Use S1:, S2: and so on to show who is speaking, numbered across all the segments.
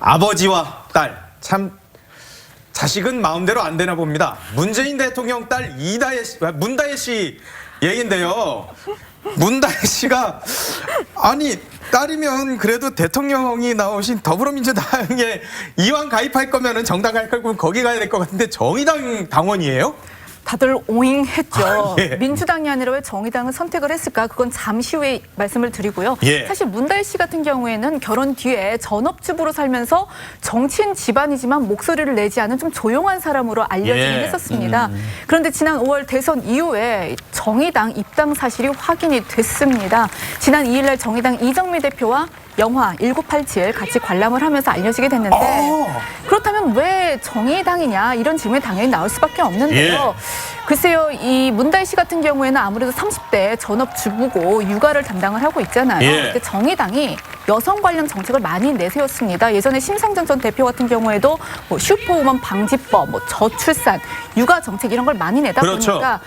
S1: 아버지와 딸, 참 자식은 마음대로 안 되나 봅니다. 문재인 대통령 딸 문다혜 씨 얘긴데요. 문다혜 씨가 아니 딸이면 그래도 대통령이 나오신 더불어민주당에 이왕 가입할 거면은 정당 가입할 거면 거기 가야 될 것 같은데 정의당 당원이에요?
S2: 다들 오잉했죠.
S1: 예.
S2: 민주당이 아니라 왜 정의당을 선택을 했을까? 그건 잠시 후에 말씀을 드리고요.
S1: 예.
S2: 사실 문다혜 씨 같은 경우에는 결혼 뒤에 전업주부로 살면서 정치인 집안이지만 목소리를 내지 않은 좀 조용한 사람으로 알려지긴
S1: 예.
S2: 했었습니다. 그런데 지난 5월 대선 이후에 정의당 입당 사실이 확인이 됐습니다. 지난 2일 날 정의당 이정미 대표와 영화 1987 같이 관람을 하면서 알려지게 됐는데 그렇다면 왜 정의당이냐 이런 질문이 당연히 나올 수밖에 없는데요. 글쎄요, 이 문다혜 씨 같은 경우에는 아무래도 30대 전업주부고 육아를 담당을 하고 있잖아요. 근데 정의당이 여성 관련 정책을 많이 내세웠습니다. 예전에 심상정 전 대표 같은 경우에도 뭐 슈퍼우먼 방지법, 뭐 저출산, 육아 정책 이런 걸 많이 내다 보니까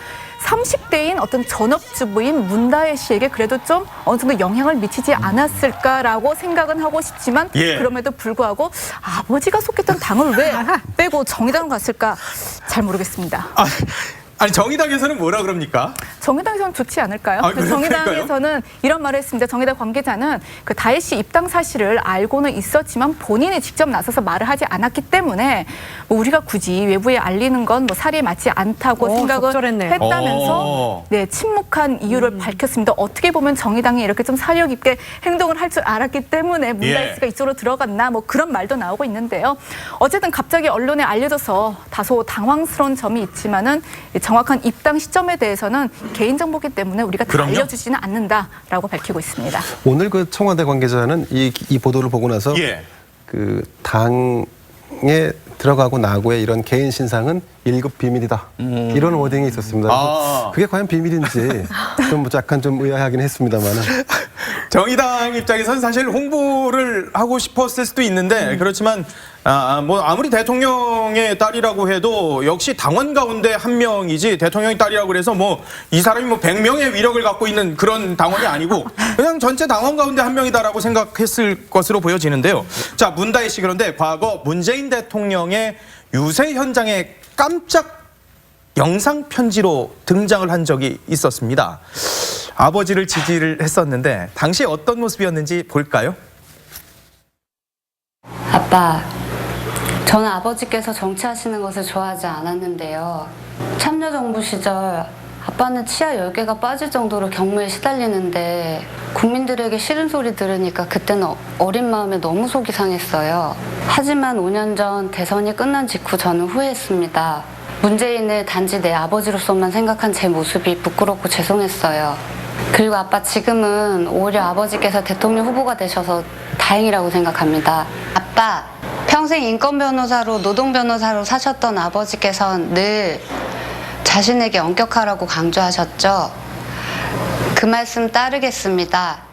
S2: 30대인 어떤 전업주부인 문다혜 씨에게 그래도 좀 어느 정도 영향을 미치지 않았을까라고 생각은 하고 싶지만 그럼에도 불구하고 아버지가 속했던 당을 왜 빼고 정의당으로 갔을까 잘 모르겠습니다.
S1: 아니 정의당에서는 뭐라 그럽니까?
S2: 정의당에서는 좋지 않을까요?
S1: 그럴까요?
S2: 정의당에서는 이런 말을 했습니다. 정의당 관계자는 그 다혜 씨 입당 사실을 알고는 있었지만 본인이 직접 나서서 말을 하지 않았기 때문에 뭐 우리가 굳이 외부에 알리는 건 뭐 사리에 맞지 않다고 생각을
S3: 적절했네.
S2: 했다면서 침묵한 이유를 밝혔습니다. 어떻게 보면 정의당이 이렇게 좀 사려 깊게 행동을 할 줄 알았기 때문에 문다혜 씨가 이쪽으로 들어갔나 뭐 그런 말도 나오고 있는데요. 어쨌든 갑자기 언론에 알려져서 다소 당황스러운 점이 있지만은 정확한 입당 시점에 대해서는 개인정보이기 때문에 우리가 다 알려주지는 않는다라고 밝히고 있습니다.
S4: 오늘 그 청와대 관계자는 이 보도를 보고 나서 그 당에 들어가고 나고의 이런 개인 신상은 1급 비밀이다. 이런 워딩이 있었습니다. 그게 과연 비밀인지 좀 약간 좀 의아하긴 했습니다만은.
S1: 정의당 입장에서는 사실 홍보를 하고 싶었을 수도 있는데 그렇지만 뭐 아무리 대통령의 딸이라고 해도 역시 당원 가운데 한 명이지 대통령의 딸이라고 그래서 뭐 이 사람이 뭐 100명의 위력을 갖고 있는 그런 당원이 아니고 그냥 전체 당원 가운데 한 명이다라고 생각했을 것으로 보여지는데요. 자, 문다혜 씨 그런데 과거 문재인 대통령의 유세 현장에 깜짝 영상 편지로 등장을 한 적이 있었습니다. 아버지를 지지를 했었는데 당시 어떤 모습이었는지 볼까요?
S5: 아빠, 저는 아버지께서 정치하시는 것을 좋아하지 않았는데요. 참여정부 시절 아빠는 치아 10개가 빠질 정도로 경무에 시달리는데 국민들에게 싫은 소리 들으니까 그때는 어린 마음에 너무 속이 상했어요. 하지만 5년 전 대선이 끝난 직후 저는 후회했습니다. 문재인을 단지 내 아버지로서만 생각한 제 모습이 부끄럽고 죄송했어요. 그리고 아빠 지금은 오히려 아버지께서 대통령 후보가 되셔서 다행이라고 생각합니다. 아빠, 평생 인권 변호사로 노동 변호사로 사셨던 아버지께서는 늘 자신에게 엄격하라고 강조하셨죠. 그 말씀 따르겠습니다.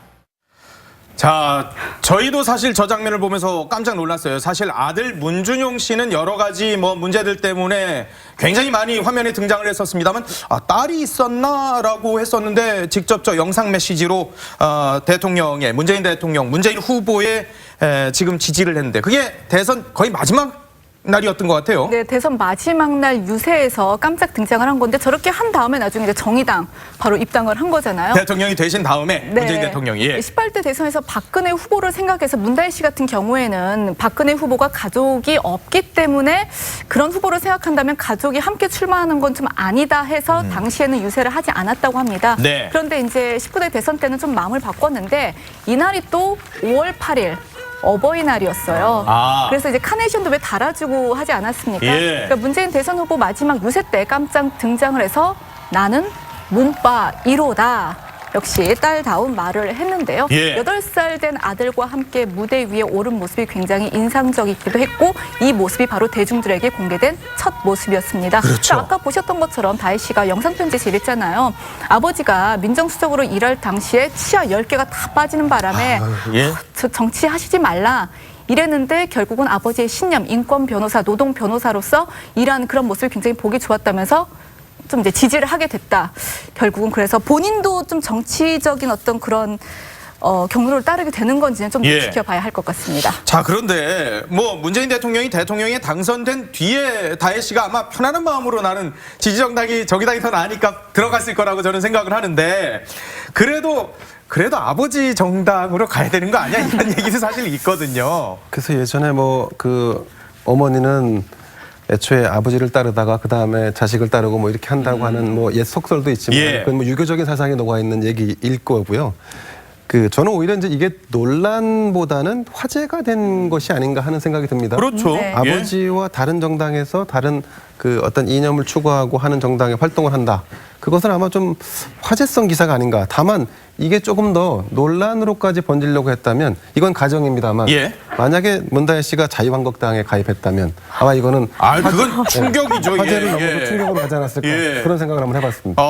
S1: 자, 저희도 사실 저 장면을 보면서 깜짝 놀랐어요. 사실 아들 문준용 씨는 여러 가지 뭐 문제들 때문에 굉장히 많이 화면에 등장을 했었습니다만 딸이 있었나라고 했었는데 직접 저 영상 메시지로 대통령의 문재인 대통령, 문재인 후보의 지금 지지를 했는데 그게 대선 거의 마지막 날이었던 것 같아요.
S2: 네, 대선 마지막 날 유세에서 깜짝 등장을 한 건데 저렇게 한 다음에 나중에 이제 정의당 바로 입당을 한 거잖아요.
S1: 대통령이 되신 다음에 문재인 대통령이
S2: 18대 대선에서 박근혜 후보를 생각해서 문다혜 씨 같은 경우에는 박근혜 후보가 가족이 없기 때문에 그런 후보를 생각한다면 가족이 함께 출마하는 건 좀 아니다 해서 당시에는 유세를 하지 않았다고 합니다. 그런데 이제 19대 대선 때는 좀 마음을 바꿨는데 이날이 또 5월 8일 어버이날이었어요. 그래서 이제 카네이션도 왜 달아주고 하지 않았습니까? 그러니까 문재인 대선 후보 마지막 유세 때 깜짝 등장을 해서 나는 문빠 1호다. 역시 딸다운 말을 했는데요. 8살 된 아들과 함께 무대 위에 오른 모습이 굉장히 인상적이기도 했고 이 모습이 바로 대중들에게 공개된 첫 모습이었습니다. 그러니까 아까 보셨던 것처럼 다혜 씨가 영상편지에서 이랬잖아요. 아버지가 민정수석으로 일할 당시에 치아 10개가 다 빠지는 바람에 저 정치하시지 말라. 이랬는데 결국은 아버지의 신념, 인권 변호사, 노동 변호사로서 일하는 그런 모습이 굉장히 보기 좋았다면서 좀 이제 지지를 하게 됐다. 결국은 그래서 본인도 좀 정치적인 어떤 그런 경로를 따르게 되는 건지는 좀
S1: 예.
S2: 지켜봐야 할 것 같습니다.
S1: 자, 그런데 뭐 문재인 대통령이 대통령에 당선된 뒤에 다혜 씨가 아마 편안한 마음으로 나는 지지정당이 정의당이 더 나으니까 들어갔을 거라고 저는 생각을 하는데 그래도 아버지 정당으로 가야 되는 거 아니야? 이런 얘기도 사실 있거든요.
S4: 그래서 예전에 뭐 그 어머니는 애초에 아버지를 따르다가 그 다음에 자식을 따르고 뭐 이렇게 한다고 하는 뭐 옛 속설도 있지만
S1: 예.
S4: 그건 뭐 유교적인 사상이 녹아 있는 얘기일 거고요. 저는 오히려 이제 이게 논란보다는 화제가 된 것이 아닌가 하는 생각이 듭니다.
S1: 그렇죠.
S2: 네.
S4: 아버지와 다른 정당에서 다른 그 어떤 이념을 추구하고 하는 정당에 활동을 한다. 그것은 아마 좀 화제성 기사가 아닌가. 다만 이게 조금 더 논란으로까지 번지려고 했다면 이건 가정입니다만
S1: 예.
S4: 만약에 문다혜 씨가 자유한국당에 가입했다면 아마 이거는
S1: 그건 충격이죠.
S4: 화제를
S1: 예,
S4: 넘어서
S1: 예.
S4: 충격으로 가지 않았을까
S1: 예.
S4: 그런 생각을 한번 해봤습니다.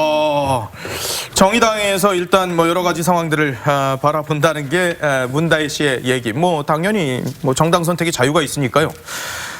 S1: 정의당에서 일단 뭐 여러 가지 상황들을 바라본다는 게 문다혜 씨의 얘기. 뭐 당연히 뭐 정당 선택의 자유가 있으니까요.